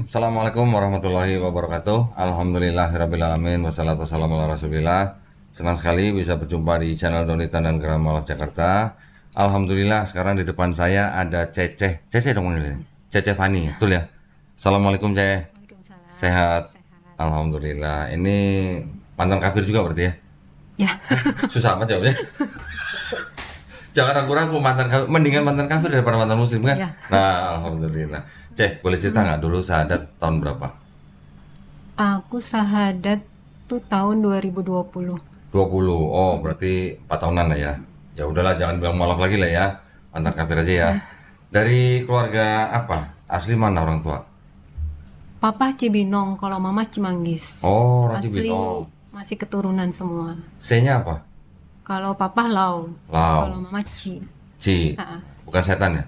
Assalamualaikum warahmatullahi wabarakatuh. Alhamdulillahirrabbilalamin. Wassalatu wassalamu ala rasulillah. Senang sekali bisa berjumpa di channel Donitan dan Geramalab Jakarta. Alhamdulillah sekarang di depan saya ada Cece. Cece dong ini. Cece Fani, betul ya? Assalamualaikum Cece. Waalaikumsalam. Sehat? Alhamdulillah. Ini mantan kafir juga berarti ya? Ya. Susah amat jawabnya. Jangan ragu-ragu, mantan kafir. Mendingan mantan kafir daripada mantan muslim kan? Ya. Nah, alhamdulillah. Cek, boleh cerita nggak dulu syahadat tahun berapa? Aku syahadat tuh tahun 2020. 20. Oh, berarti 4 tahunan lah ya. Ya udahlah, jangan bilang mualaf lagi lah ya. Mantan kafir aja ya. Dari keluarga apa? Asli mana orang tua? Papa Cibinong, kalau mama Cimanggis. Oh, orang Asli Cibinong. masih keturunan semua. C-nya apa? Kalau papa Lau, Lau. kalau mama Ci. Ci. Ha-ha. Bukan setan ya?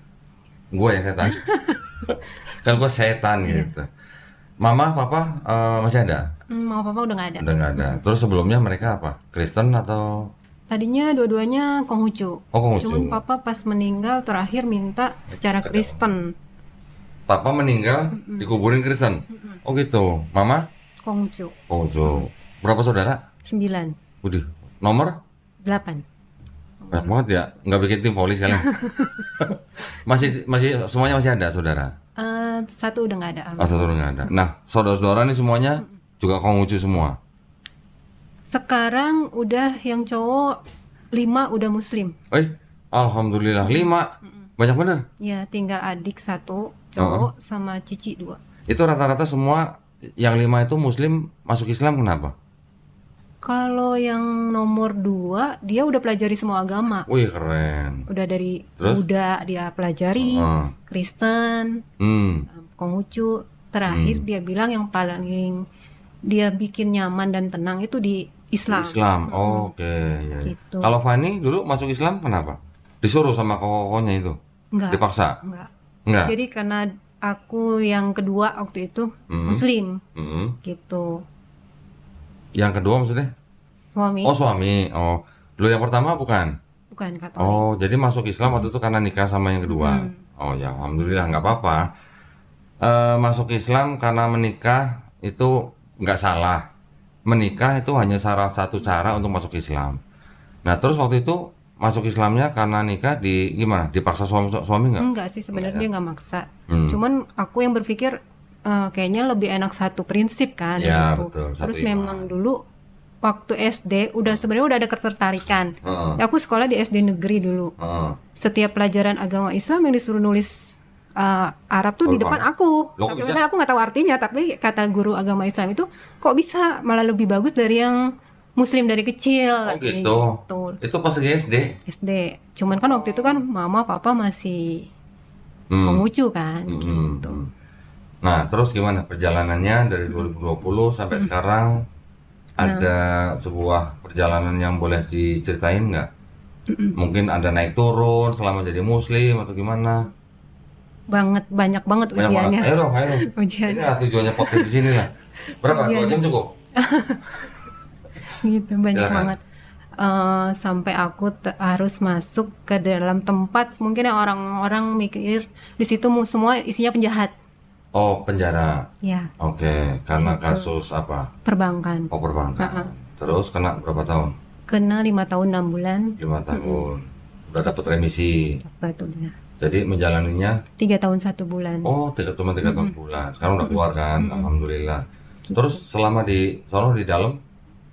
Gue yang setan. Kan gue setan gitu. Mama, papa masih ada? Mama papa udah nggak ada. Udah nggak ada. Terus sebelumnya mereka apa? Kristen atau? Tadinya dua-duanya Konghucu. Oh, Konghucu. Cuman papa pas meninggal terakhir minta secara Kristen. Papa meninggal dikuburin Kristen. Oh gitu. Mama? Konghucu. Oh so. Berapa saudara? 9, Udih. Nomor? 8. Banyak banget ya. Nggak bikin tim voli sekalian. masih semuanya masih ada saudara. Satu udah nggak ada. Oh, satu nggak ada. Nah, saudara-saudara ini semuanya juga Konghucu semua. Sekarang udah yang cowok 5 udah muslim. Alhamdulillah 5. Banyak bener. Ya, tinggal adik 1 cowok sama cici 2. Itu rata-rata semua yang 5 itu muslim masuk Islam kenapa? Kalau yang nomor 2 dia udah pelajari semua agama. Wih keren. Udah dari Terus? Buddha dia pelajari, Kristen, Konghucu. Terakhir dia bilang yang paling dia bikin nyaman dan tenang itu di Islam. Islam. Oke. Ya. Gitu. Kalau Fani dulu masuk Islam kenapa? Disuruh sama kokonya itu? Enggak. Dipaksa? Enggak. Jadi karena aku yang kedua waktu itu muslim. Gitu. Yang kedua maksudnya? Suami. Oh suami. Oh, lu yang pertama bukan? Bukan Katolik. Oh, jadi masuk Islam waktu itu karena nikah sama yang kedua. Oh ya, alhamdulillah nggak apa-apa. Masuk Islam karena menikah itu nggak salah. Menikah itu hanya salah satu cara untuk masuk Islam. Nah, terus waktu itu masuk Islamnya karena nikah gimana? Dipaksa suami nggak? Enggak sih, sebenarnya dia nggak maksa. Cuman aku yang berpikir kayaknya lebih enak satu prinsip kan Ya, gitu. betul, satu Terus iman. memang dulu waktu SD sebenarnya udah ada ketertarikan. Ya, aku sekolah di SD negeri dulu. Setiap pelajaran agama Islam yang disuruh nulis Arab tuh di depan aku. Loh, kok Tapi bisa? sebenarnya aku nggak tahu artinya, tapi kata guru agama Islam itu kok bisa malah lebih bagus dari yang Muslim dari kecil. Oh katanya gitu. gitu. Itu pas lagi SD. SD. Cuman kan waktu itu kan mama papa masih Konghucu kan gitu. Nah, terus gimana perjalanannya dari 2020 sampai sekarang? Ada sebuah perjalanan yang boleh diceritain nggak? Mungkin ada naik turun selama jadi muslim atau gimana? Banyak banget Banyak ujiannya. banget. Ayo dong, ayo. Ujian. Ini lah tujuannya podcast di sini lah. Berapa? 2 jam cukup? Gitu banyak Silakan. banget. Sampai aku harus masuk ke dalam tempat mungkin yang orang-orang mikir di situ semua isinya penjahat. Oh, penjara. Ya, Oke, karena kasus apa? perbankan. Oh, perbankan. Terus kena berapa tahun? Kena 5 tahun 6 bulan. 5 tahun. Udah dapat remisi. Betul ya. Jadi menjalaninya 3 tahun 1 bulan. cuma 3 tahun sebulan. Sekarang udah keluar kan, alhamdulillah. Terus selama di sono di dalam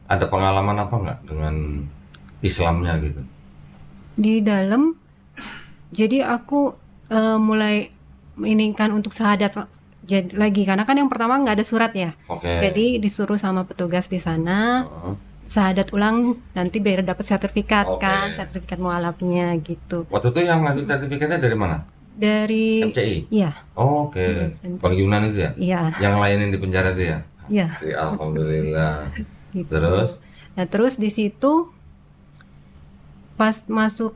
ada pengalaman apa nggak dengan Islamnya gitu? Di dalam jadi aku mulai menginginkan untuk syahadat lagi karena kan yang pertama nggak ada surat ya. Oke. Jadi disuruh sama petugas di sana syahadat ulang nanti biar dapat sertifikat Oke. kan, sertifikat mualafnya gitu. Waktu itu yang ngasih sertifikatnya dari mana? Dari MCI. iya, Oke. Bang Yunan itu ya? iya, Yang layanin di penjara itu ya? iya. Alhamdulillah. Gitu. Terus? Nah, terus di situ pas masuk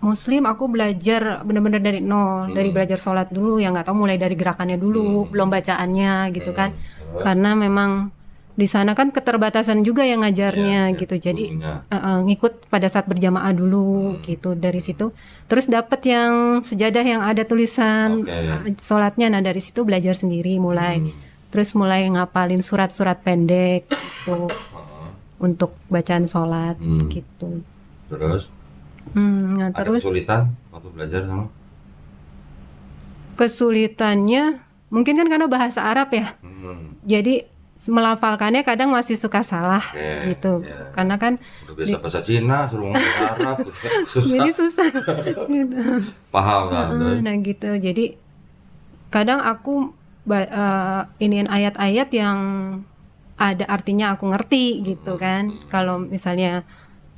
Muslim aku belajar bener-bener dari nol, dari belajar sholat dulu yang nggak tahu mulai dari gerakannya dulu, belum bacaannya gitu kan. Karena memang di sana kan keterbatasan juga yang ngajarnya Iya, gitu. Jadi gurunya. ngikut pada saat berjamaah dulu gitu. Dari situ terus dapat yang sejadah yang ada tulisan Oke. sholatnya. Nah dari situ belajar sendiri mulai. Terus mulai ngapalin surat-surat pendek gitu untuk bacaan sholat gitu. Terus Nah ada terus kesulitan waktu belajar sama? kesulitannya mungkin kan karena bahasa Arab ya. Jadi melafalkannya kadang masih suka salah Oke, gitu. ya. Karena kan Udah biasa bahasa Cina, suruh ngomong bahasa Arab, susah. jadi susah gitu. Paham kan? Nah gitu. Jadi kadang aku iniin ayat-ayat yang ada artinya aku ngerti gitu kan. Kalau misalnya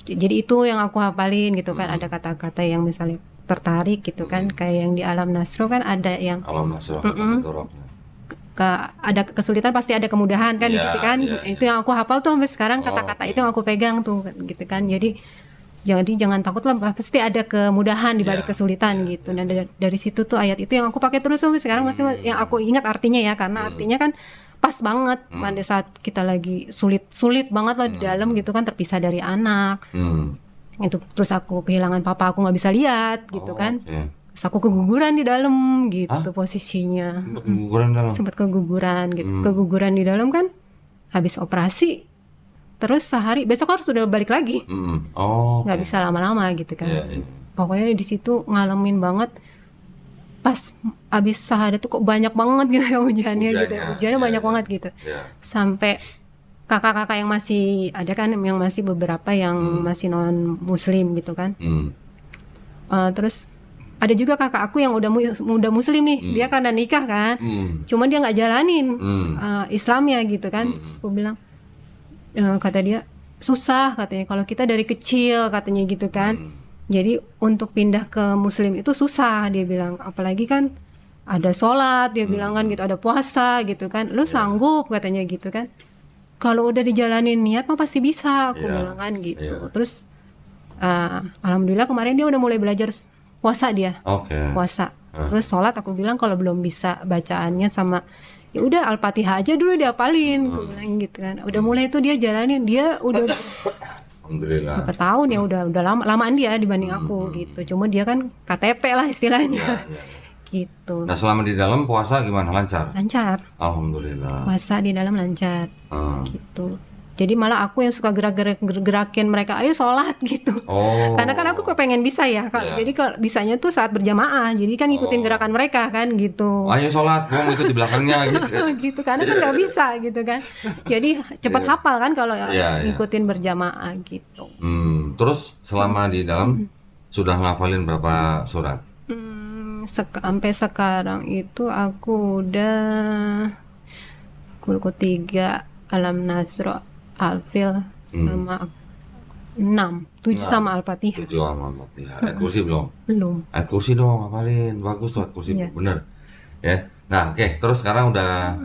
jadi itu yang aku hafalin gitu kan. Ada kata-kata yang misalnya tertarik gitu kan, kayak yang di Alam Nasro kan ada yang Alam nasrah, ada kesulitan pasti ada kemudahan kan di Iya, situ kan. iya, Itu yang aku hafal tuh sampai sekarang, kata-kata itu yang aku pegang tuh gitu kan. Jadi jangan takut lah, pasti ada kemudahan di balik Iya, kesulitan gitu. Dan dari situ tuh ayat itu yang aku pakai terus sampai sekarang, masih yang aku ingat artinya ya, karena artinya kan pas banget pada saat kita lagi sulit banget lah di dalam gitu kan, terpisah dari anak. Itu terus aku kehilangan papa, aku nggak bisa lihat gitu kan. Oke. Terus aku keguguran di dalam gitu posisinya. Sempat keguguran dalam. Sempat keguguran gitu. Keguguran di dalam kan habis operasi. Terus sehari besok harus sudah balik lagi. Oh. Nggak bisa lama-lama gitu kan. Iya, iya. Pokoknya di situ ngalamin banget. Pas habis syahadat tuh kok banyak banget gitu ya hujannya gitu. Hujannya banyak banget gitu. Iya. Sampai kakak-kakak yang masih ada kan, yang masih beberapa yang masih non muslim gitu kan. Terus ada juga kakak aku yang udah muslim nih, dia karena nikah kan, cuman dia nggak jalanin Islamnya gitu kan. Aku bilang, kata dia susah katanya, kalau kita dari kecil katanya gitu kan. Jadi untuk pindah ke muslim itu susah, dia bilang, apalagi kan ada sholat, dia bilang kan gitu, ada puasa gitu kan, lu sanggup katanya gitu kan. Kalau udah dijalanin niat mah pasti bisa, aku bilang kan gitu. Terus alhamdulillah kemarin dia udah mulai belajar puasa dia. Puasa. Terus sholat aku bilang kalau belum bisa bacaannya sama, ya udah Al-Fatihah aja dulu diapalin, aku bilang gitu kan. Udah mulai itu dia jalanin, dia udah Alhamdulillah. berapa tahun ya, udah lamaan dia dibanding aku gitu. Cuma dia kan KTP lah istilahnya. Gitu. Nah selama di dalam puasa gimana? Lancar? Lancar. Alhamdulillah. Puasa di dalam lancar. Gitu. Jadi malah aku yang suka gerakin mereka, ayo sholat gitu. Karena kan aku kepengen bisa ya, jadi kalau bisanya tuh saat berjamaah, jadi kan ngikutin gerakan mereka kan gitu. Ayo sholat, gua mau ikut di belakangnya gitu. Gitu, karena kan nggak bisa gitu kan. Jadi cepet hafal kan kalau ngikutin berjamaah gitu. Terus selama di dalam sudah ngafalin berapa surat? Sampai sekarang itu aku udah Kulku 3, Alam Nasro, Al-Fil sama 7 sama Al-Fatihah. 7 sama Al-Fatihah. Ayat kursi belum? Belum. Ayat kursi dong, ngapalin. Bagus tuh ayat kursi, bener. Ya. Nah, oke. Terus sekarang udah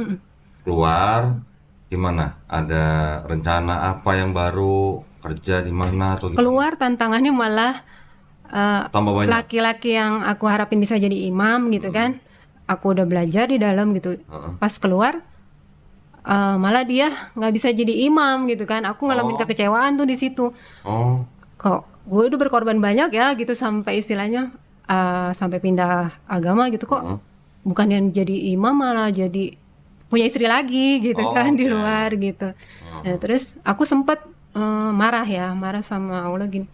keluar, gimana? Ada rencana apa yang baru? Kerja di mana atau gimana? Keluar tantangannya malah Tambah banyak. laki-laki yang aku harapin bisa jadi imam gitu kan. Aku udah belajar di dalam gitu. Pas keluar malah dia nggak bisa jadi imam gitu kan. Aku ngalamin kekecewaan tuh di situ. Kok gue udah berkorban banyak ya gitu, sampai istilahnya sampai pindah agama gitu, kok bukan yang jadi imam malah jadi punya istri lagi gitu kan di luar gitu. Nah, terus aku sempat marah sama Allah gini,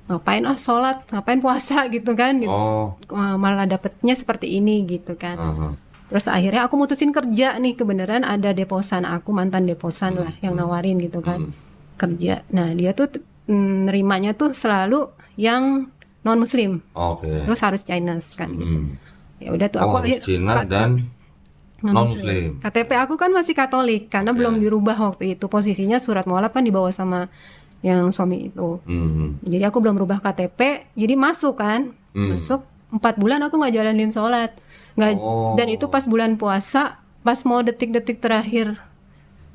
ngapain sholat, ngapain puasa gitu kan gitu. Malah dapetnya seperti ini gitu kan. Terus akhirnya aku mutusin kerja nih, kebenaran ada deposan aku, mantan deposan lah yang nawarin gitu kan kerja. Nah dia tuh nerimanya tuh selalu yang non muslim, terus harus Chinese kan gitu. Ya udah tuh aku Cina dan non muslim. KTP aku kan masih Katolik karena belum dirubah waktu itu, posisinya surat mualaf kan dibawa sama yang suami itu. Jadi aku belum rubah KTP, jadi masuk kan, masuk 4 bulan aku nggak jalanin sholat. Dan itu pas bulan puasa, pas mau detik-detik terakhir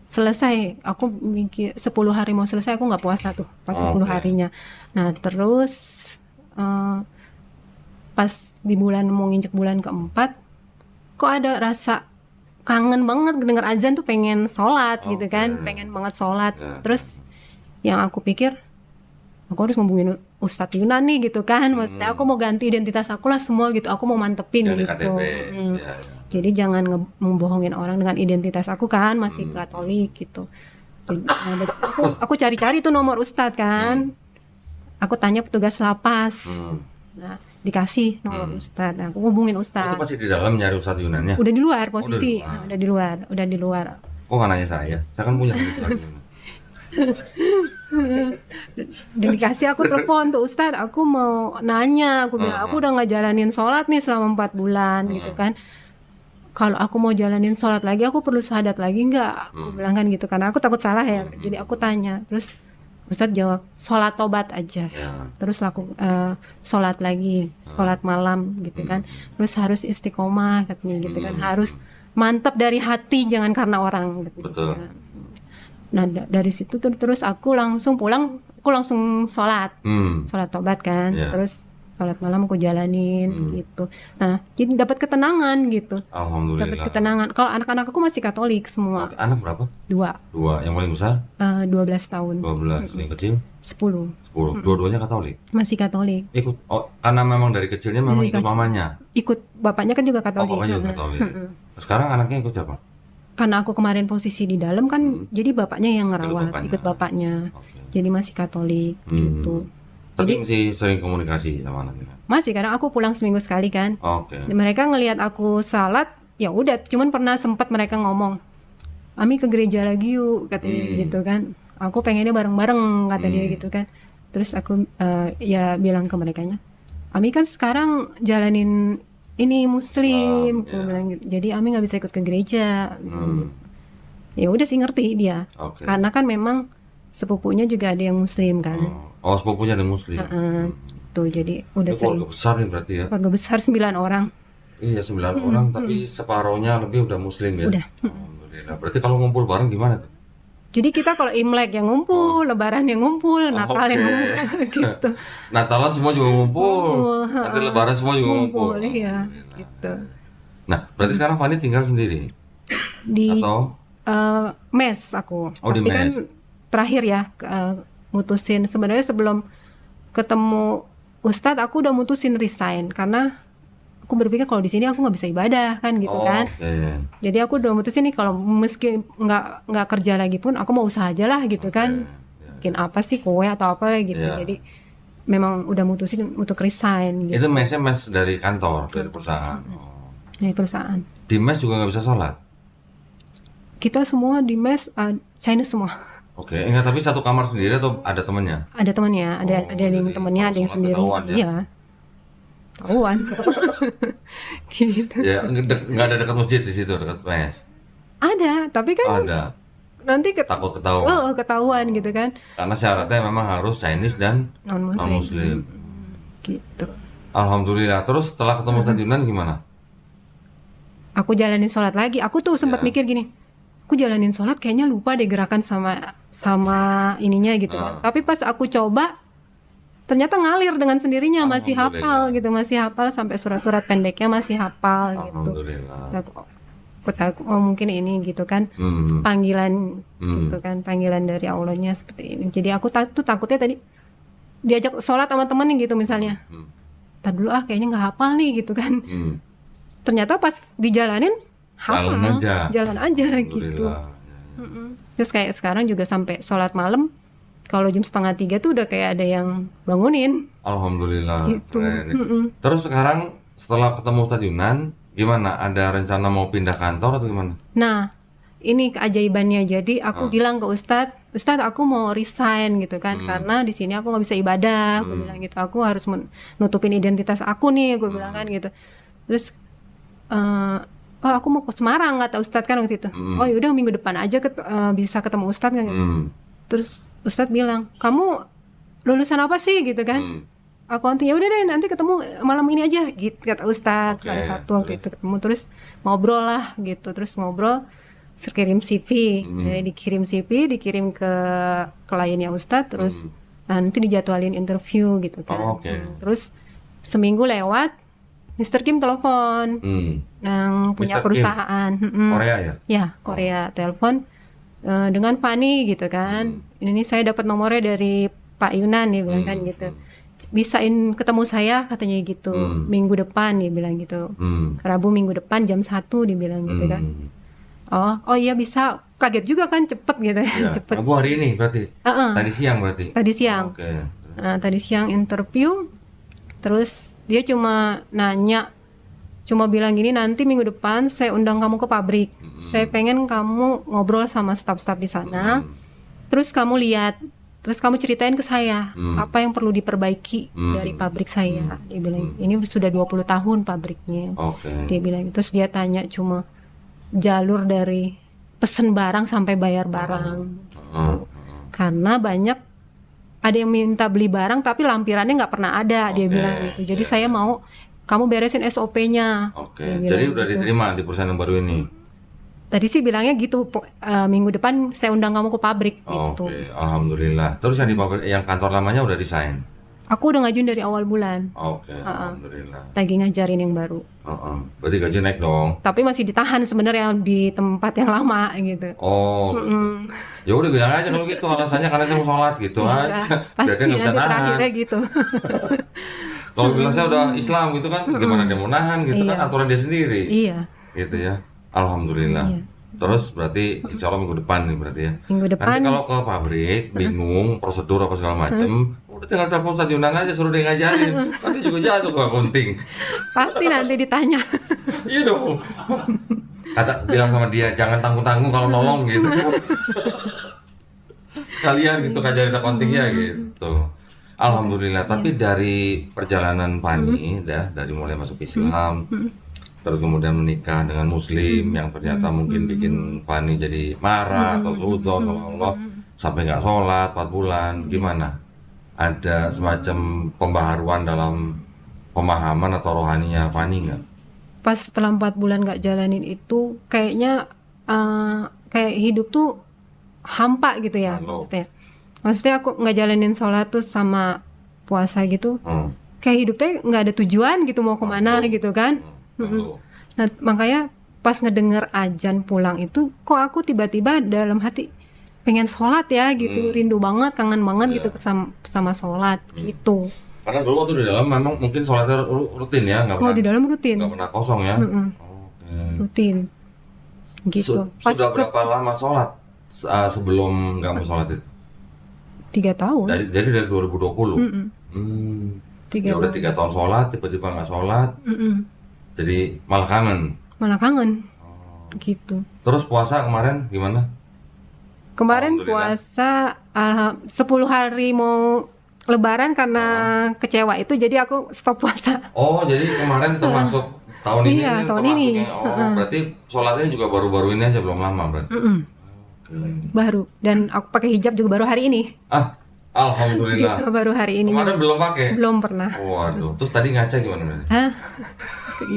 selesai, aku mikir 10 hari mau selesai aku nggak puasa tuh pas 10 harinya. Nah terus pas di bulan mau nginjek bulan keempat, kok ada rasa kangen banget denger azan tuh, pengen sholat gitu kan, pengen banget sholat. Terus yang aku pikir, aku harus ngubungin Ustadz Yunan nih gitu kan, maksudnya aku mau ganti identitas aku lah semua gitu, aku mau mantepin Yang di gitu. KTP. Ya. Jadi jangan membohongin orang dengan identitas aku kan, masih Katolik gitu. Jadi, aku cari-cari tuh nomor Ustadz kan, aku tanya petugas lapas, nah dikasih nomor Ustadz, nah, aku hubungin Itu Ustadz. pasti di dalam nyari Ustadz Yunannya. Udah di luar posisi, luar. udah di luar. Kok nggak nanya saya kan punya Ustadz Yunan. Dan dikasih, aku telepon tuh, Ustadz aku mau nanya, aku bilang aku udah nggak jalanin sholat nih selama 4 bulan gitu kan, kalau aku mau jalanin sholat lagi aku perlu syahadat lagi nggak, aku bilang kan gitu, karena aku takut salah ya. Jadi aku tanya, terus Ustadz jawab sholat tobat aja. Terus aku sholat lagi, sholat malam gitu kan, terus harus istiqomah katanya gitu kan, harus mantap dari hati, jangan karena orang gitu. Betul. Nah dari situ terus aku langsung pulang, aku langsung sholat tobat kan, terus sholat malam aku jalanin gitu. Nah jadi dapat ketenangan gitu. Alhamdulillah. Dapat ketenangan. Kalau anak-anak aku masih Katolik semua. Anak berapa? 2. Yang paling besar? 12 tahun. 12. Yang kecil? 10. 10. Dua-duanya Katolik. Masih Katolik. Ikut. Oh, karena memang dari kecilnya memang ikut mamanya. Ikut, bapaknya kan juga Katolik. Bapaknya juga Katolik. Sekarang anaknya ikut siapa? Karena aku kemarin posisi di dalam kan, jadi bapaknya yang ngerawat, ikut bapaknya. Jadi masih Katolik gitu. Tapi masih sering komunikasi sama anaknya. Masih, kadang aku pulang seminggu sekali kan. Mereka ngelihat aku salat, ya udah. Cuman pernah sempat mereka ngomong, Ami ke gereja lagi yuk, katanya gitu kan. Aku pengennya bareng-bareng, kata dia gitu kan. Terus aku ya bilang ke merekanya, Ami kan sekarang jalanin ini Muslim, aku bilang gitu. Jadi Ami nggak bisa ikut ke gereja. Ya udah sih, ngerti dia. Karena kan memang sepupunya juga ada yang Muslim kan. Oh, sepupunya ada Muslim. Tuh jadi udah keluarga besar nih berarti ya. Keluarga besar 9 orang. Iya 9 orang, tapi separohnya lebih udah Muslim ya. Udah. Alhamdulillah. Berarti kalau ngumpul bareng gimana tuh? Jadi kita kalau Imlek yang ngumpul, Lebaran yang ngumpul, Natal yang ngumpul gitu. Natalan semua juga ngumpul. Nanti Lebaran semua juga ngumpul. Iya, gitu. Nah, berarti sekarang Fani tinggal sendiri? Di atau mes aku. Oh, tapi di mes. kan terakhir ya mutusin, sebenarnya sebelum ketemu Ustadz aku udah mutusin resign karena aku berpikir kalau di sini aku nggak bisa ibadah kan gitu kan. Jadi aku udah mutusin nih, kalau meski nggak kerja lagi pun aku mau usaha aja lah gitu kan. Bikin apa sih, kue atau apa lah gitu. Jadi memang udah mutusin untuk resign gitu. Itu mesnya mes dari kantor, dari perusahaan. Dari perusahaan. Di mes juga nggak bisa sholat? Kita semua di mes Chinese semua. Enggak, tapi satu kamar sendiri atau ada temannya? Ada temannya, ada yang temannya, ada yang sendiri. Iya. Tahuan. Gitu. Ya, nggak ada dekat masjid di situ, dekat mes? Ada, tapi kan ada. Nanti takut ketahuan. Ketahuan gitu kan. Karena syaratnya memang harus Chinese dan non-Muslim. Gitu. Alhamdulillah. Terus setelah ketemu Ustadz Yunan gimana? Aku jalanin sholat lagi. Aku tuh sempat mikir gini, aku jalanin sholat kayaknya lupa deh gerakan sama ininya gitu kan. Tapi pas aku coba, ternyata ngalir dengan sendirinya, masih hafal gitu, masih hafal sampai surat-surat pendeknya masih hafal gitu. Alhamdulillah. Aku tahu, oh mungkin ini gitu kan, panggilan gitu kan, panggilan dari Allahnya seperti ini. Jadi aku takutnya tadi diajak sholat sama temen gitu misalnya, tar dulu kayaknya nggak hafal nih gitu kan. Ternyata pas dijalanin hafal, jalan aja gitu. Terus kayak sekarang juga sampai sholat malam, kalau jam 2:30 tuh udah kayak ada yang bangunin. Alhamdulillah. Gitu. Terus sekarang setelah ketemu Ustadz Yunan, gimana? Ada rencana mau pindah kantor atau gimana? Nah, ini keajaibannya. Jadi aku bilang ke Ustadz aku mau resign gitu kan, karena di sini aku nggak bisa ibadah. Aku bilang gitu, aku harus nutupin identitas aku nih. Aku bilang kan gitu. Terus, aku mau ke Semarang kata Ustadz kan waktu itu. Oh yaudah minggu depan aja bisa ketemu Ustadz kan gitu. Terus Ustadz bilang, kamu lulusan apa sih gitu kan? Akunting. Ya udah deh, nanti ketemu malam ini aja gitu kata Ustadz. Hari Sabtu waktu itu ketemu, terus ngobrol lah gitu. Terus ngobrol, kirim CV. Jadi dikirim CV, dikirim ke kliennya Ustadz, terus nanti dijadwalin interview gitu kan. Terus seminggu lewat, Mr. Kim telepon, yang punya Mr. Kim? perusahaan, Korea ya? ya Korea, telepon dengan Fani gitu kan. Ini saya dapat nomornya dari Pak Yunan, dia bilang kan gitu. Bisain ketemu saya katanya gitu, minggu depan dia bilang gitu. Rabu minggu depan jam 1 dia bilang gitu kan. Oh iya bisa, kaget juga kan, cepet gitu ya, Ya. cepet. Rabu hari ini berarti? Tadi siang berarti? Tadi siang. Oke. Tadi siang interview, terus dia cuma nanya, cuma bilang gini, nanti minggu depan saya undang kamu ke pabrik. Saya pengen kamu ngobrol sama staf-staf di sana. Terus kamu lihat, terus kamu ceritain ke saya apa yang perlu diperbaiki dari pabrik saya. Dia bilang, ini sudah 20 tahun pabriknya. Oke. Dia bilang, terus dia tanya cuma jalur dari pesen barang sampai bayar barang. Karena banyak ada yang minta beli barang tapi lampirannya nggak pernah ada, dia bilang gitu. Jadi saya mau kamu beresin SOP-nya. Oke. Jadi udah diterima di perusahaan yang baru ini? Tadi sih bilangnya gitu, minggu depan saya undang kamu ke pabrik gitu. Oke, alhamdulillah. Terus yang di pabrik, yang kantor lamanya udah resign? Aku udah ngajuin dari awal bulan. Oke, alhamdulillah. Lagi ngajarin yang baru. Berarti gaji naik dong? Tapi masih ditahan sebenarnya di tempat yang lama gitu. Oh, gitu. Ya udah bilang aja kalau gitu alasannya karena saya mau sholat gitu aja. Pasti Biar dia nggak bisa nanti nahan. terakhirnya gitu. Kalau bilang saya udah Islam gitu kan, gimana dia mau nahan gitu kan, aturan dia sendiri. Iya. Gitu ya. Alhamdulillah. Terus berarti insya Allah minggu depan nih berarti ya. Minggu depan. Nanti kalau ke pabrik bingung prosedur apa segala macem, udah tinggal telepon Ustadz Yunan aja, suruh dia ngajarin. Nanti juga jatuh ke akunting. Pasti nanti ditanya. Iya dong. Kata bilang sama dia jangan tanggung-tanggung kalau nolong gitu. Sekalian gitu ngajarin akuntingnya gitu. Alhamdulillah. Tapi dari perjalanan Fani, dari mulai masuk Islam, terus kemudian menikah dengan Muslim yang ternyata mungkin bikin Fani jadi marah atau suudzon sama Allah, sampai nggak sholat 4 bulan, gimana? Ada semacam pembaharuan dalam pemahaman atau rohaninya Fani nggak? Pas setelah 4 bulan nggak jalanin itu, kayaknya kayak hidup tuh hampa gitu ya, maksudnya aku nggak jalanin sholat tuh sama puasa gitu, kayak hidupnya nggak ada tujuan gitu, mau kemana gitu kan. Nah makanya pas ngedenger azan pulang itu, kok aku tiba-tiba dalam hati pengen sholat ya gitu, rindu banget, kangen banget gitu sama sholat gitu. Karena dulu waktu di dalam memang mungkin sholatnya rutin ya, nggak Kalau di dalam rutin, nggak pernah kosong ya. rutin gitu. Sudah berapa lama sholat sebelum nggak mau sholat itu? 3 tahun. Jadi dari 2020. Ya udah 3 tahun sholat, tiba-tiba nggak sholat. Jadi malah kangen. Gitu. Terus puasa kemarin gimana? Kemarin puasa 10 hari mau Lebaran, karena kecewa itu jadi aku stop puasa. Oh, jadi kemarin termasuk tahun ini? Iya, tahun ini. Oh, berarti sholatnya juga baru-baru ini aja, belum lama berarti? Baru. Dan aku pakai hijab juga baru hari ini. Alhamdulillah. Gitu, baru hari ini. Kemarin belum pakai? Belum pernah. Waduh, terus tadi ngaca gimana? Hah?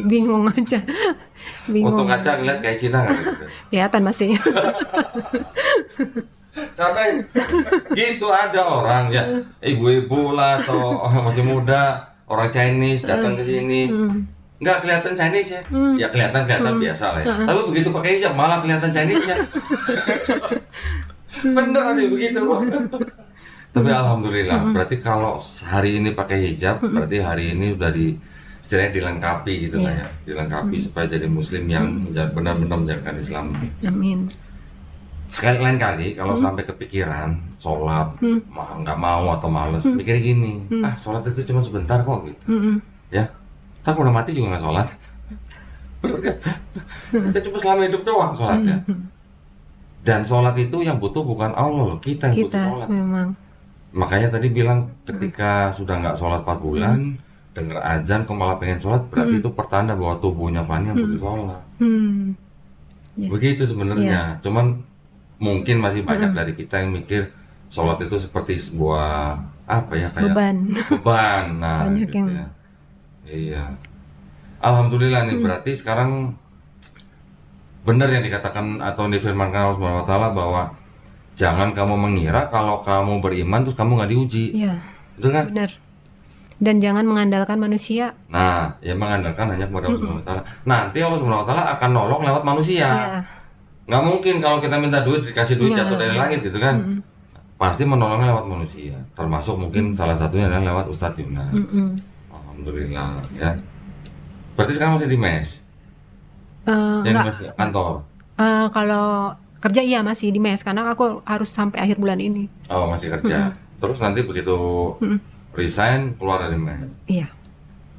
Bingung aja. Waktu ngaca ngeliat kayak Cina nggak gitu? Kelihatan masih. Karena gitu ada orang ya, ibu-ibu lah atau masih muda, orang Chinese datang ke sini, nggak kelihatan Chinese ya, ya kelihatan biasa lah ya. Tapi begitu pakai hijab malah kelihatan Chinese-nya. Bener ada yang begitu. Tapi alhamdulillah, berarti kalau hari ini pakai hijab, berarti hari ini udah istilahnya dilengkapi gitu lah ya, dilengkapi supaya jadi Muslim yang benar-benar menjalankan Islam. Amin. Sekali lain kali kalau sampai kepikiran sholat, nggak mau atau males, mikir gini, sholat itu cuma sebentar kok gitu, ya, tak udah mati juga nggak sholat, bener kan? Kita cuma selama hidup doang sholatnya. Dan sholat itu yang butuh bukan Allah loh, kita yang butuh sholat. Memang. Makanya tadi bilang ketika sudah nggak sholat 4 bulan, dengar azan kok malah pengen sholat, berarti itu pertanda bahwa tubuhnya Fani yang butuh sholat. Begitu sebenarnya, cuman mungkin masih banyak dari kita yang mikir sholat itu seperti sebuah apa ya, kayak beban. Nah, banyak gitu ya. Iya. Alhamdulillah nih, berarti sekarang benar yang dikatakan atau difirmankan Allah Subhanahu wa taala bahwa jangan kamu mengira kalau kamu beriman terus kamu nggak diuji. Iya. Betul kan? Benar. Dan jangan mengandalkan manusia. Nah, ya mengandalkan hanya kepada Allah Subhanahu wa taala. Nanti Allah Subhanahu wa taala akan nolong lewat manusia. Iya. Nggak mungkin kalau kita minta duit dikasih duit Iya. jatuh dari langit gitu kan. Pasti menolongnya lewat manusia. Termasuk mungkin salah satunya adalah lewat Ustadz Yuna. Alhamdulillah ya. Berarti sekarang masih di mes? Yang Enggak. masih kantor? Kalau kerja iya masih di mes karena aku harus sampai akhir bulan ini. Oh, masih kerja. Terus nanti begitu resign keluar dari mes, Iya.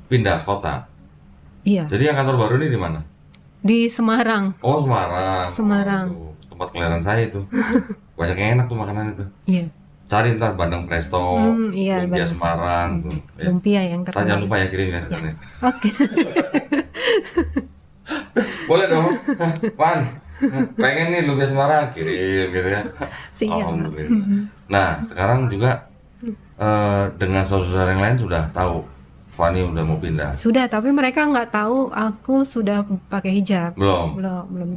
pindah kota. Iya. Jadi yang kantor baru ini di mana? Di Semarang. Oh, Semarang. Semarang. Oh, tempat kelahiran saya itu. Banyak yang enak tuh makanan itu. Iya. Cari ntar Bandeng Presto, Iya, lumpia Bandeng. Semarang tuh. Ya. Lumpia yang Ntar terkenal. jangan lupa ya kirim ya. rekannya. Oke. Boleh dong. Pan. Pengen nih lumpia Semarang kirim gitu ya. Siap. Alhamdulillah. Nah, sekarang juga dengan saudara yang lain sudah tahu Fani udah mau pindah. Sudah, tapi mereka nggak tahu aku sudah pakai hijab. Belum.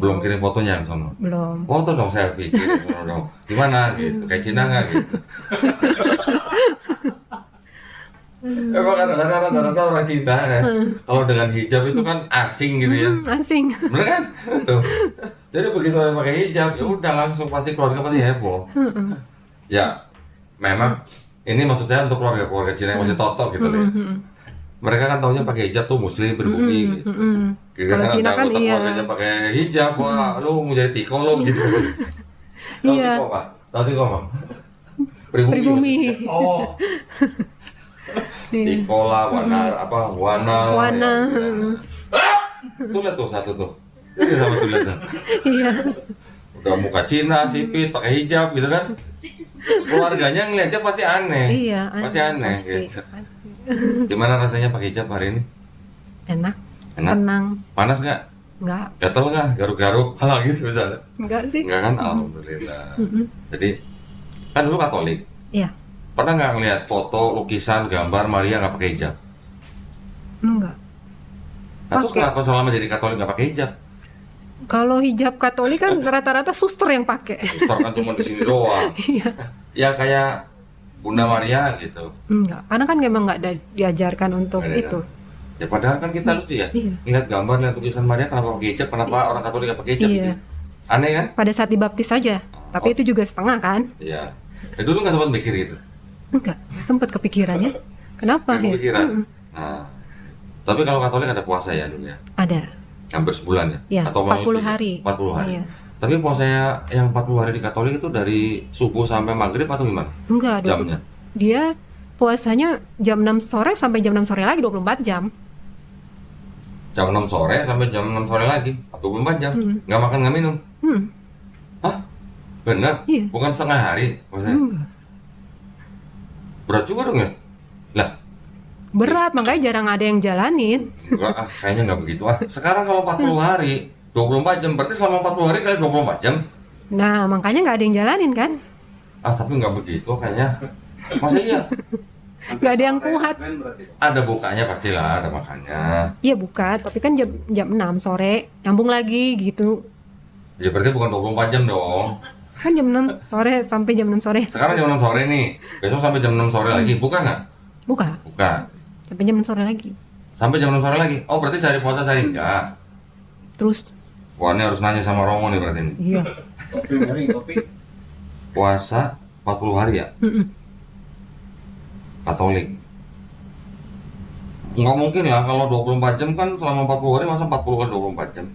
Belum. Kirim fotonya ke sono. Belum. Foto dong selfie kirim ke sono dong. Gimana gitu? Kayak Cina nggak gitu? Emang kadang-kadang rata-rata orang Cina kan, kalau dengan hijab itu kan asing gitu ya. Asing. Bener kan? Tuh. Jadi begitu orang pakai hijab, ya udah langsung pasti keluarga pasti heboh. Ya, memang ini maksud saya untuk keluarga Cina yang masih totok gitu deh. Mereka kan taunya pakai hijab tuh muslim berbumi gitu. Kalau Cina kan iya. Keluarganya pakai hijab, wah lu mau jadi tiko lo gitu. Tahu Iya. tiko Pak? Tahu tiko Pak? Pribumi. Oh, Tiko lah, Wana. Tuh lihat tuh satu tuh. Ini sama tuh lihat tuh. Iya. Udah muka Cina, sipit, pakai hijab gitu kan. Keluarganya ngeliatnya pasti aneh. Iya. Pasti aneh Pasti. gitu. Gimana rasanya pakai hijab hari ini? Enak. Enak? Tenang. Panas nggak? Enggak. Gatel nggak? Garuk-garuk? Hal gitu misalnya? Enggak sih. Enggak kan? Alhamdulillah. Jadi kan dulu Katolik. Iya. Pernah nggak ngeliat foto, lukisan, gambar Maria nggak pakai hijab? Enggak. Nah, terus Pakai. kenapa selama jadi Katolik nggak pakai hijab? Kalau hijab Katolik kan rata-rata suster yang pakai. Suster kan cuma di sini doang. Iya. Ya kayak Bunda Maria gitu. Enggak. Karena kan memang nggak diajarkan untuk Nggak ada itu. Ya padahal kan kita lucu ya. Iya. Ngeliat gambar, lihat tulisan Maria kenapa pakai hijab? Kenapa orang Katolik nggak pakai hijab? Iya. Gitu. Aneh kan? Pada saat dibaptis saja. Tapi itu juga setengah kan? Iya. Dulu nggak sempat mikir gitu. Enggak. Sempet kepikirannya. Kenapa Nggak ya? kepikiran. Nah, tapi kalau Katolik ada puasa ya dulu ya. Ada. Hampir sebulan ya? Iya, Atau malah 40 lebih? hari. 40 hari. Iya. Tapi puasanya yang 40 hari di Katolik itu dari subuh sampai maghrib atau gimana? Enggak. Jamnya? Dia puasanya jam 6 sore sampai jam 6 sore lagi 24 jam. Jam 6 sore sampai jam 6 sore lagi 24 jam? Nggak makan nggak minum? Hah? Bener? Iya. Bukan setengah hari puasanya? Enggak. Berat juga dong ya? Lah, Berat, makanya jarang ada yang jalanin. enggak kayaknya nggak begitu Sekarang kalau 40 hari 24 jam, berarti selama 40 hari kali 24 jam? Nah, makanya nggak ada yang jalanin kan? Tapi nggak begitu kayaknya. Masa iya? Nggak ada yang kuat. Ada bukanya pastilah, ada makannya. Iya buka, tapi kan jam 6 sore nyambung lagi gitu. Ya berarti bukan 24 jam dong. Kan jam 6 sore sampai jam 6 sore. Sekarang jam 6 sore nih, besok sampai jam 6 sore lagi, buka nggak? Buka Buka. sampai jam 6 sore lagi. Sampai jam 6 sore lagi? Oh berarti sehari puasa sehari enggak? Terus Wah ini harus nanya sama Romo nih berarti ini. iya. kopi. Puasa 40 hari ya? Katolik. Nggak mungkin lah kalau 24 jam kan selama 40 hari, masa 40 kan 24 jam.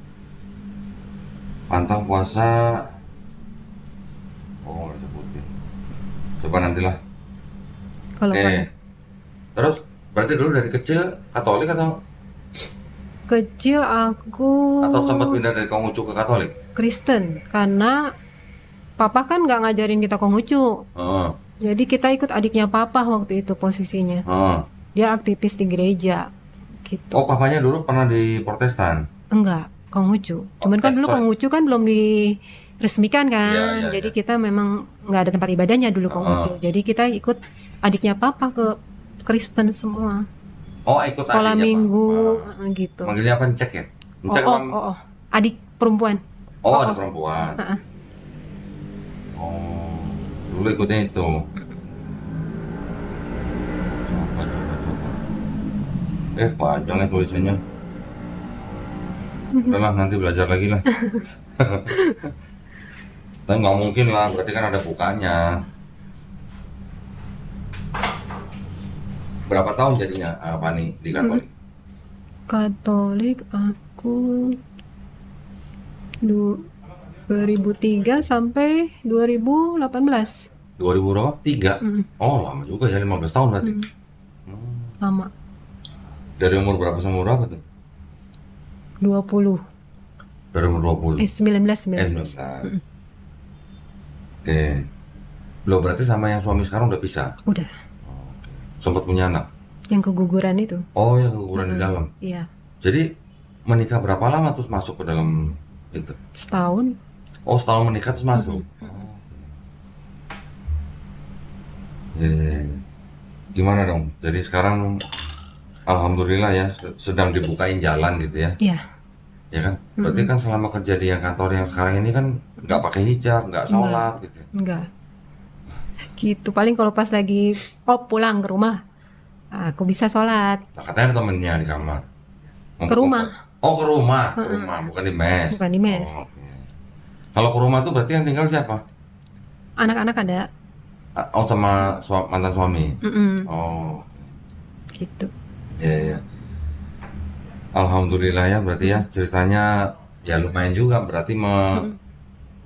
Pantang puasa. Oh nggak sebutin. Coba nantilah. Kalau Oke. kan Terus berarti dulu dari kecil Katolik atau kecil aku sempat pindah dari Konghucu ke Katolik? Kristen karena papa kan nggak ngajarin kita Konghucu. Heeh. Jadi kita ikut adiknya papa waktu itu posisinya. Heeh. Dia aktivis di gereja gitu. Oh papanya dulu pernah di Protestan. Enggak, Konghucu. Cuman kan dulu sorry. Konghucu kan belum diresmikan kan. Iya, iya, Jadi iya. kita memang nggak ada tempat ibadahnya dulu Konghucu. Jadi kita ikut adiknya papa ke Kristen semua. Oh ikut Sekolah adiknya, Pak. minggu Ah. gitu. Manggilnya apa? Cek ya? Oh, Cek oh, apa? oh, oh. Adik perempuan. Oh, ada perempuan. Heeh. Oh, dulu ikutnya itu. Coba. Panjang ya tulisannya. Udahlah, nanti belajar lagi lah. Tapi nggak mungkin lah, berarti kan ada bukanya. Berapa tahun jadinya Fani di Katolik? Katolik aku 2003 sampai 2018. 2000 berapa? 3? Oh lama juga ya, 15 tahun berarti. Lama. Dari umur berapa sampai umur berapa tuh? 20. Dari umur 20? 19. 19. Oke. Lo berarti sama yang suami sekarang udah pisah? Udah. Sempat punya anak? Yang keguguran itu. Oh yang keguguran di dalam? Iya. Jadi menikah berapa lama terus masuk ke dalam itu? Setahun. Oh setahun menikah terus masuk? Gimana dong? Jadi sekarang alhamdulillah ya sedang dibukain jalan gitu ya? Iya. Ya kan? Berarti kan selama kerja di yang kantor yang sekarang ini kan nggak pakai hijab, nggak sholat gitu. Enggak. Gitu paling kalau pas lagi pulang ke rumah, aku bisa sholat. Nah, katanya ada temennya di kamar. Ke rumah. Oh ke rumah, bukan di mes. Bukan di mes. Oh, oke. Kalau ke rumah tuh berarti yang tinggal siapa? Anak-anak ada. Oh sama mantan suami. Oh, Gitu. ya. Alhamdulillah ya berarti ya ceritanya ya lumayan juga berarti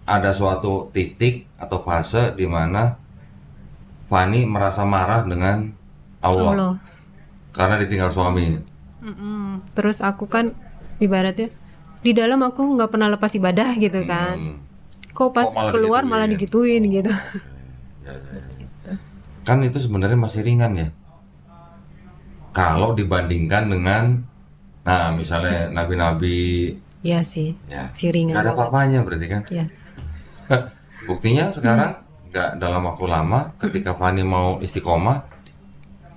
ada suatu titik atau fase di mana Fani merasa marah dengan Allah. Karena ditinggal suami. Terus aku kan ibaratnya di dalam aku nggak pernah lepas ibadah gitu kan. Kok pas keluar malah digituin gitu. Ya. Kan itu sebenarnya masih ringan ya. Kalau dibandingkan dengan, nah misalnya nabi-nabi. Iya sih. Ya. Si ringan. Gak ada apa-apanya berarti kan. Iya. Buktinya sekarang nggak dalam waktu lama ketika Fani mau istiqomah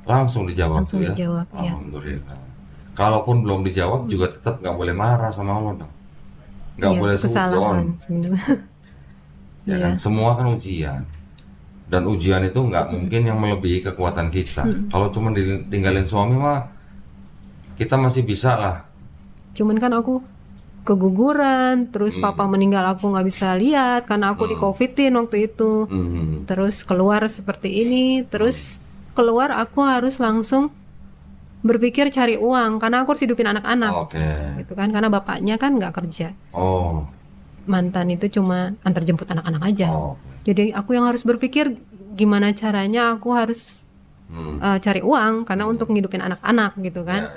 langsung dijawab. Langsung ya. dijawab, ya. Alhamdulillah. Kalaupun belum dijawab juga tetap nggak boleh marah sama Allah dong. Nggak boleh kesalahan suzon. sebenarnya. Ya kan? Semua kan ujian. Dan ujian itu nggak mungkin yang melebihi kekuatan kita. Kalau cuma ditinggalin suami mah kita masih bisa lah. Cuman kan aku keguguran, terus papa meninggal aku nggak bisa lihat karena aku di covidin waktu itu. Terus keluar seperti ini, terus keluar aku harus langsung berpikir cari uang karena aku harus hidupin anak-anak. Oke. Gitu kan karena bapaknya kan nggak kerja. Oh. Mantan itu cuma antar jemput anak-anak aja. Oh. Jadi aku yang harus berpikir gimana caranya aku harus cari uang karena untuk ngidupin anak-anak gitu kan.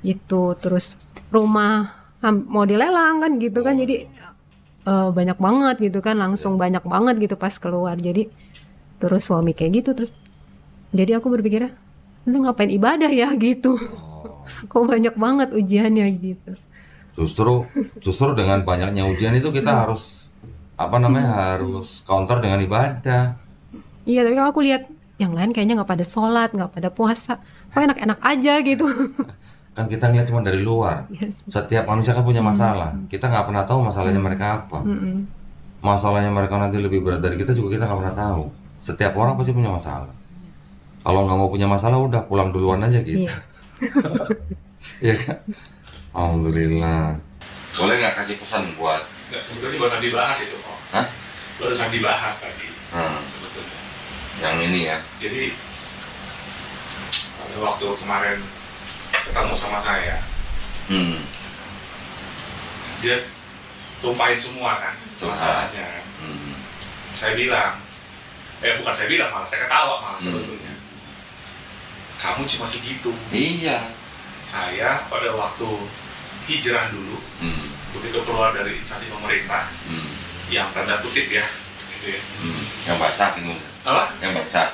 Ya. Itu terus rumah mau dilelang kan gitu kan, jadi banyak banget gitu kan, langsung banyak banget gitu pas keluar. Jadi terus suami kayak gitu, terus jadi aku berpikirnya lu ngapain ibadah ya gitu. Kok banyak banget ujiannya gitu. Justru dengan banyaknya ujian itu kita harus harus counter dengan ibadah. Iya, tapi kalau aku lihat yang lain kayaknya nggak pada sholat, nggak pada puasa, kok enak-enak aja gitu. Kan kita ngeliat cuma dari luar. Yes. Setiap manusia kan punya masalah. Kita nggak pernah tahu masalahnya mereka apa. Masalahnya mereka nanti lebih berat dari kita juga kita nggak pernah tahu. Setiap orang pasti punya masalah. Kalau nggak mau punya masalah udah pulang duluan aja gitu. Iya kan? Alhamdulillah. Boleh nggak kasih pesan buat? Nggak, sebetulnya barusan dibahas itu kok. Hah? Barusan dibahas tadi. Sebetulnya. Yang ini ya. Jadi pada waktu kemarin ketemu sama saya, dia tumpahin semua kan masalahnya. Saya bilang, bukan saya bilang, malah saya ketawa malah sebetulnya. Kamu cuma segitu. Iya. Saya pada waktu hijrah dulu, begitu keluar dari instansi pemerintah, yang tanda kutip ya, gitu ya. Yang basah itu. Apa? Yang basah.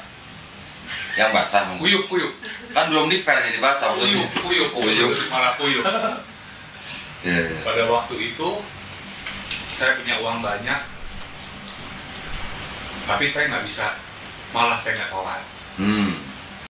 Yang basah. Kuyup. Kan belum dipel jadi basah. Kuyup. Malah kuyup. Yeah. Pada waktu itu saya punya uang banyak, tapi saya nggak bisa, malah saya nggak sholat.